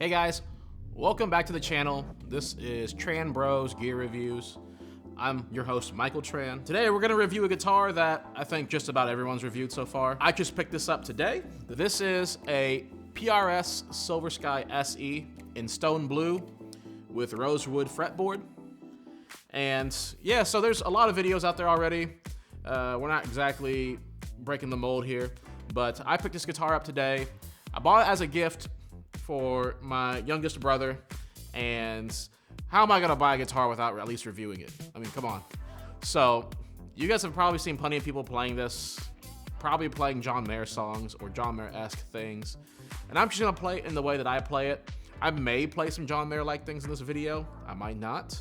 Hey guys, welcome back to the channel. This is Tran Bros Gear Reviews. I'm your host, Michael Tran. Today we're gonna review a guitar that I think just about everyone's reviewed so far. I just picked this up today. This is a PRS Silver Sky SE in stone blue with rosewood fretboard. And yeah, so there's a lot of videos out there already. We're not exactly breaking the mold here, but I picked this guitar up today. I bought it as a gift for my youngest brother, and how am I gonna buy a guitar without at least reviewing it? I mean, come on. So, you guys have probably seen plenty of people playing this, probably playing John Mayer songs or John Mayer-esque things, and I'm just gonna play it in the way that I play it. I may play some John Mayer-like things in this video, I might not,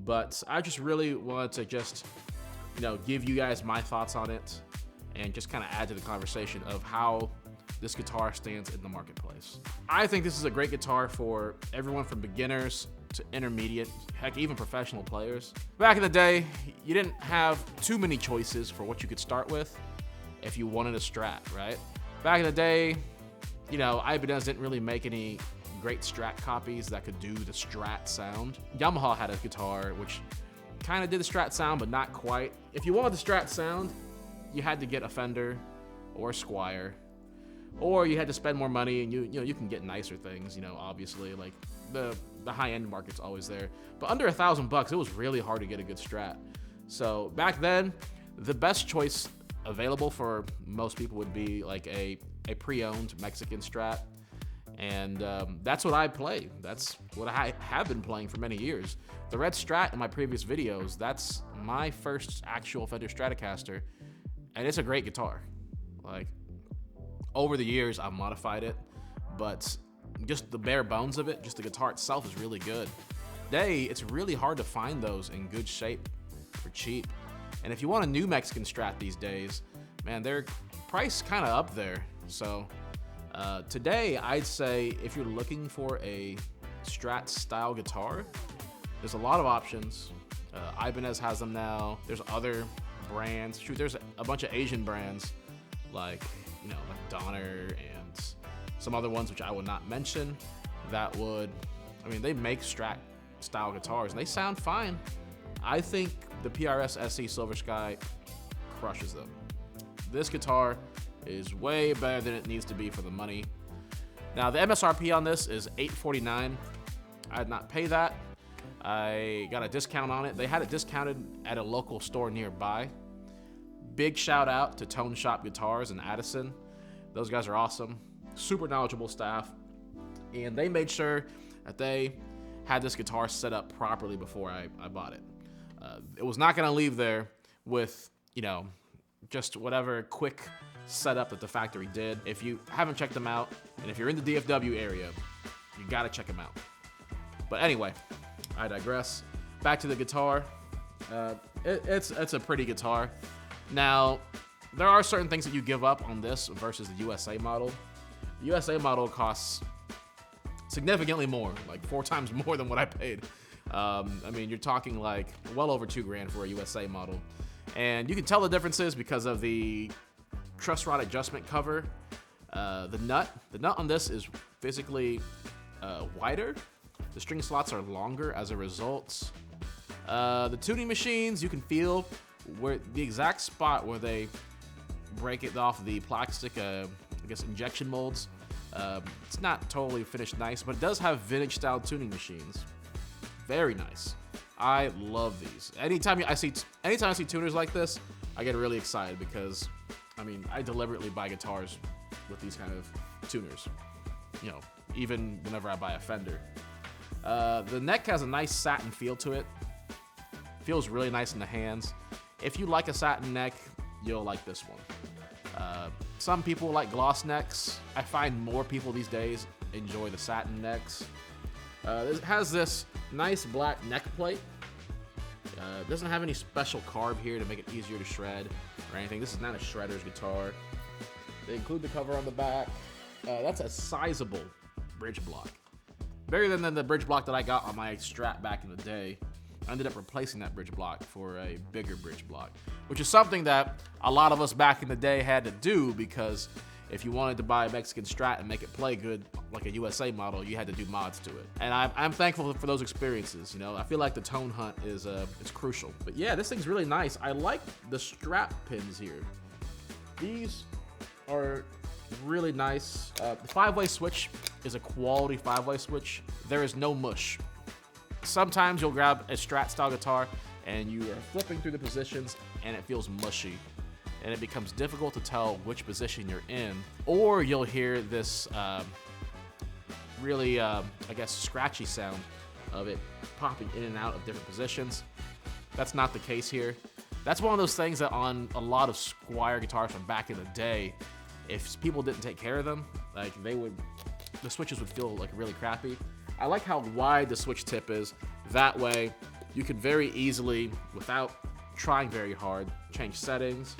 but I just really wanted to just, give you guys my thoughts on it and just kind of add to the conversation of how this guitar stands in the marketplace. I think this is a great guitar for everyone from beginners to intermediate, heck, even professional players. Back in the day, you didn't have too many choices for what you could start with if you wanted a Strat, right? Back in the day, Ibanez didn't really make any great Strat copies that could do the Strat sound. Yamaha had a guitar which kind of did the Strat sound, but not quite. If you wanted the Strat sound, you had to get a Fender or a Squire, or you had to spend more money, and you can get nicer things, obviously, like the high-end market's always there. But under $1,000, it was really hard to get a good Strat. So back then, the best choice available for most people would be like a pre-owned Mexican Strat. And that's what I play. That's what I have been playing for many years. The red Strat in my previous videos, that's my first actual Fender Stratocaster, and it's a great guitar. Like, over the years, I've modified it, but just the bare bones of it, just the guitar itself is really good. Today, it's really hard to find those in good shape for cheap. And if you want a new Mexican Strat these days, man, they're priced kind of up there. So today, I'd say if you're looking for a Strat style guitar, there's a lot of options. Ibanez has them now. There's other brands. Shoot, there's a bunch of Asian brands like Donner and some other ones which I will not mention that would, they make Strat style guitars and they sound fine. I think the PRS SE Silver Sky crushes them. This guitar is way better than it needs to be for the money. Now the MSRP on this is $849. I did not pay that. I got a discount on it. They had it discounted at a local store nearby. Big shout out to Tone Shop Guitars in Addison. Those guys are awesome, super knowledgeable staff, and they made sure that they had this guitar set up properly before I bought it. It was not gonna leave there with, just whatever quick setup that the factory did. If you haven't checked them out, and if you're in the DFW area, you gotta check them out. But anyway, I digress. Back to the guitar. It's a pretty guitar. Now, there are certain things that you give up on this versus the USA model. The USA model costs significantly more, like 4 times more than what I paid. You're talking like well over $2,000 for a USA model. And you can tell the differences because of the truss rod adjustment cover. The nut on this is physically wider. The string slots are longer as a result. The tuning machines, you can feel where the exact spot where they break it off the plastic, injection molds. It's not totally finished nice, but it does have vintage style tuning machines. Very nice. I love these. Anytime I see tuners like this, I get really excited because, I deliberately buy guitars with these kind of tuners. Even whenever I buy a Fender. The neck has a nice satin feel to it. Feels really nice in the hands. If you like a satin neck, you'll like this one. Some people like gloss necks. I find more people these days enjoy the satin necks. It has this nice black neck plate. It doesn't have any special carve here to make it easier to shred or anything. This is not a shredder's guitar. They include the cover on the back. That's a sizable bridge block. Bigger than the bridge block that I got on my Strat back in the day. I ended up replacing that bridge block for a bigger bridge block, which is something that a lot of us back in the day had to do because if you wanted to buy a Mexican Strat and make it play good like a USA model, you had to do mods to it. And I'm thankful for those experiences. You know, I feel like the tone hunt is crucial. But yeah, this thing's really nice. I like the strap pins here. These are really nice. The 5-way switch is a quality 5-way switch. There is no mush. Sometimes you'll grab a Strat style guitar and you are flipping through the positions and it feels mushy and it becomes difficult to tell which position you're in, or you'll hear this really, I guess, scratchy sound of it popping in and out of different positions. That's not the case here. That's one of those things that on a lot of Squier guitars from back in the day, if people didn't take care of them, like the switches would feel like really crappy. I like how wide the switch tip is. That way, you can very easily, without trying very hard, change settings.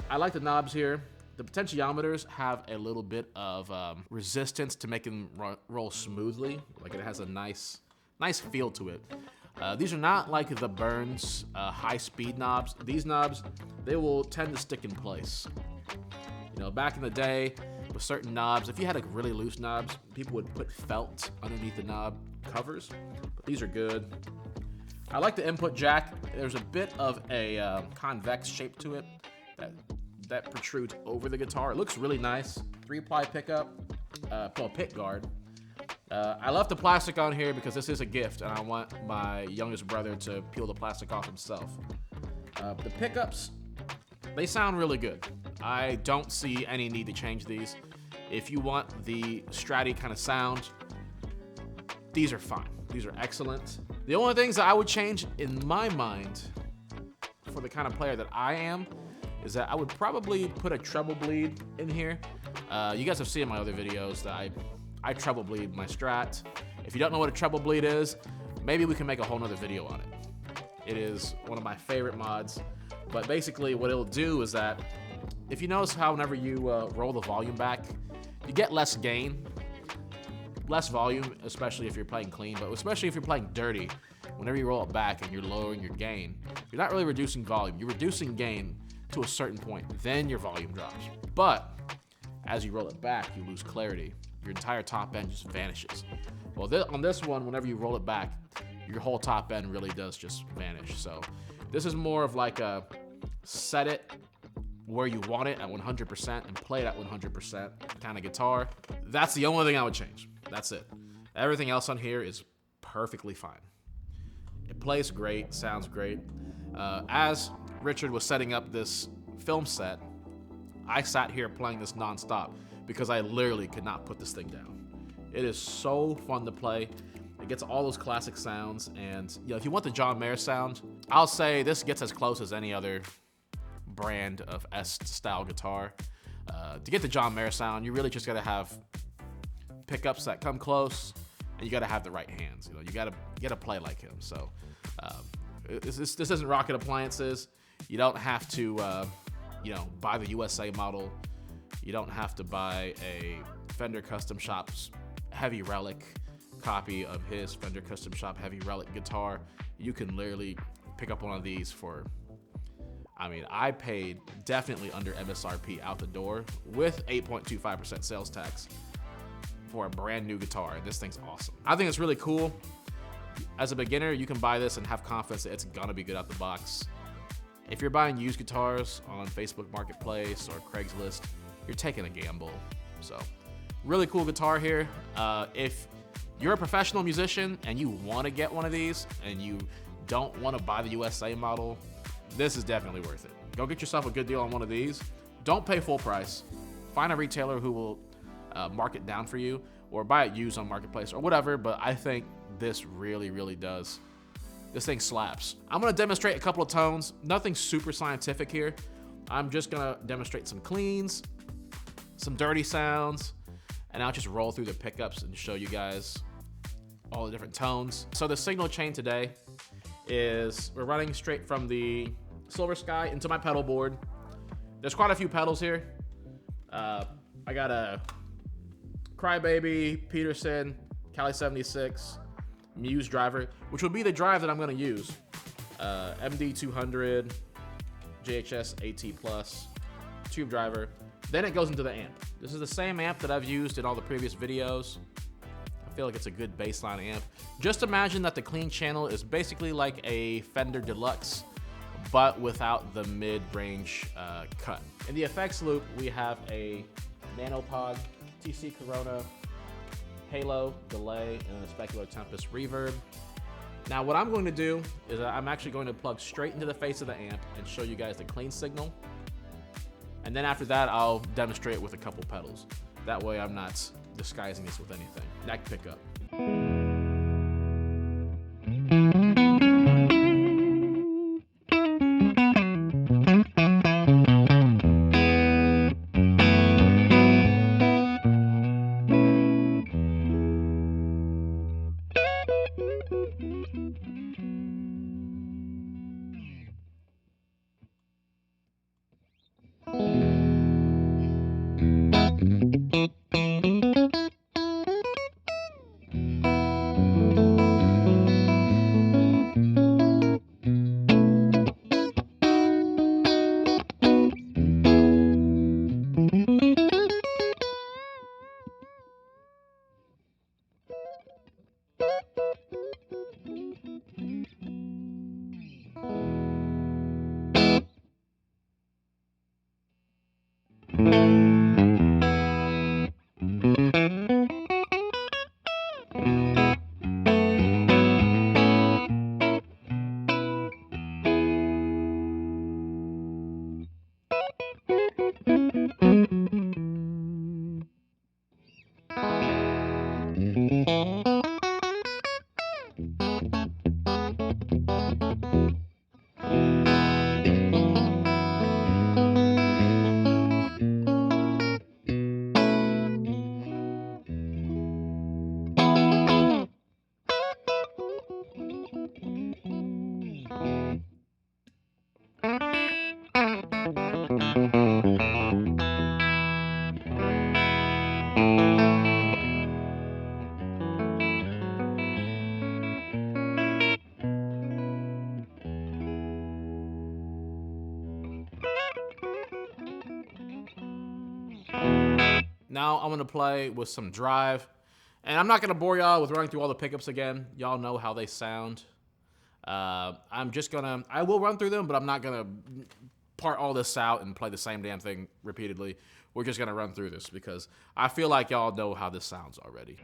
I like the knobs here. The potentiometers have a little bit of resistance to make them roll smoothly. Like it has a nice feel to it. These are not like the Burns high-speed knobs. These knobs, they will tend to stick in place. You know, back in the day, with certain knobs, if you had like really loose knobs, people would put felt underneath the knob covers. But these are good. I like the input jack. There's a bit of a convex shape to it that protrudes over the guitar. It looks really nice. 3-ply pickup, pick guard. I left the plastic on here because this is a gift and I want my youngest brother to peel the plastic off himself. The pickups, they sound really good. I don't see any need to change these. If you want the Stratty kind of sound, these are fine. These are excellent. The only things that I would change in my mind for the kind of player that I am is that I would probably put a treble bleed in here. You guys have seen in my other videos that I treble bleed my Strat. If you don't know what a treble bleed is, maybe we can make a whole nother video on it. It is one of my favorite mods. But basically what it'll do is that if you notice how whenever you roll the volume back, you get less gain, less volume, especially if you're playing clean, but especially if you're playing dirty, whenever you roll it back and you're lowering your gain, you're not really reducing volume, you're reducing gain to a certain point, then your volume drops. But as you roll it back, you lose clarity. Your entire top end just vanishes. Well, on this one, whenever you roll it back, your whole top end really does just vanish. So this is more of like a set it where you want it at 100% and play it at 100% kind of guitar. That's the only thing I would change. That's it. Everything else on here is perfectly fine. It plays great, sounds great. As Richard was setting up this film set, I sat here playing this nonstop because I literally could not put this thing down. It is so fun to play. It gets all those classic sounds, and you know, if you want the John Mayer sound, I'll say this gets as close as any other brand of S-style guitar. To get the John Mayer sound, you really just gotta have pickups that come close, and you gotta have the right hands. You know, you gotta play like him. So this isn't Rocket Appliances. You don't have to, buy the USA model. You don't have to buy a Fender Custom Shop's Heavy Relic copy of his Fender Custom Shop Heavy Relic guitar. You can literally pick up one of these for, I paid definitely under MSRP out the door with 8.25% sales tax for a brand new guitar. And this thing's awesome. I think it's really cool. As a beginner, you can buy this and have confidence that it's gonna be good out the box. If you're buying used guitars on Facebook Marketplace or Craigslist, you're taking a gamble. So, really cool guitar here. If you're a professional musician and you want to get one of these and you don't want to buy the USA model, this is definitely worth it. Go get yourself a good deal on one of these. Don't pay full price. Find a retailer who will mark it down for you, or buy it used on Marketplace or whatever, but I think this really, really does. This thing slaps. I'm gonna demonstrate a couple of tones. Nothing super scientific here. I'm just gonna demonstrate some cleans, some dirty sounds, and I'll just roll through the pickups and show you guys all the different tones. So the signal chain today is, we're running straight from the Silver Sky into my pedal board. There's quite a few pedals here. I got a Crybaby, Peterson, Cali 76, Muse driver, which will be the drive that I'm gonna use. MD200, JHS AT Plus, tube driver. Then it goes into the amp. This is the same amp that I've used in all the previous videos. I feel like it's a good baseline amp. Just imagine that the clean channel is basically like a Fender Deluxe, but without the mid-range cut. In the effects loop, we have a Nanopod, TC Corona, Halo, delay, and a Specular Tempest reverb. Now what I'm going to do is I'm actually going to plug straight into the face of the amp and show you guys the clean signal. And then after that, I'll demonstrate with a couple pedals. That way I'm not disguising this with anything. Neck pickup. Now I'm gonna play with some drive, and I'm not gonna bore y'all with running through all the pickups again. Y'all know how they sound. I will run through them, but I'm not gonna part all this out and play the same damn thing repeatedly. We're just gonna run through this because I feel like y'all know how this sounds already.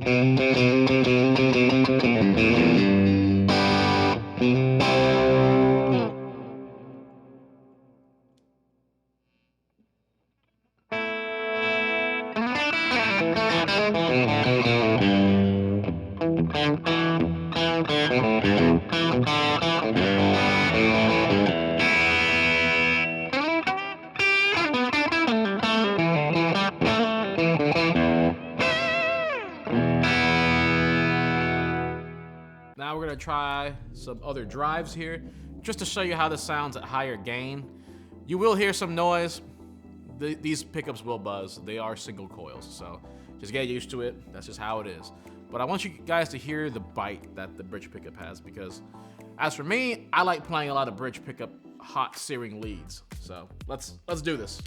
Now we're gonna try some other drives here, just to show you how this sounds at higher gain. You will hear some noise. These pickups will buzz. They are single coils, so just get used to it. That's just how it is. But I want you guys to hear the bite that the bridge pickup has, because as for me, I like playing a lot of bridge pickup hot searing leads. So let's do this.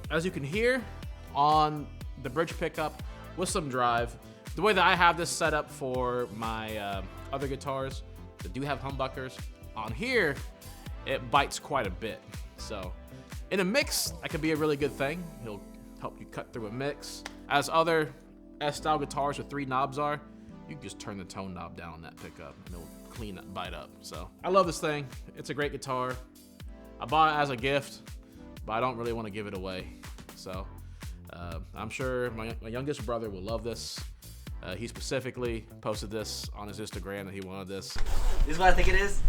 As you can hear on the bridge pickup with some drive, the way that I have this set up for my other guitars that do have humbuckers, on here, it bites quite a bit. So in a mix, that could be a really good thing. It'll help you cut through a mix. As other S-style guitars with 3 knobs are, you can just turn the tone knob down on that pickup and it'll clean that bite up. So I love this thing. It's a great guitar. I bought it as a gift, but I don't really want to give it away. So I'm sure my youngest brother will love this. He specifically posted this on his Instagram that he wanted this. This is what I think it is?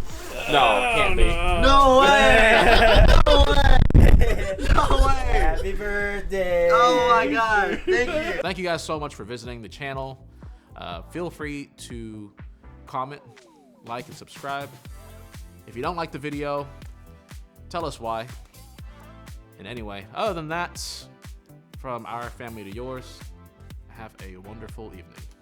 No, it can't be. No way! No way! No way! Happy birthday! Oh my god, thank you! Thank you guys so much for visiting the channel. Feel free to comment, like, and subscribe. If you don't like the video, tell us why. And anyway, other than that, from our family to yours, have a wonderful evening.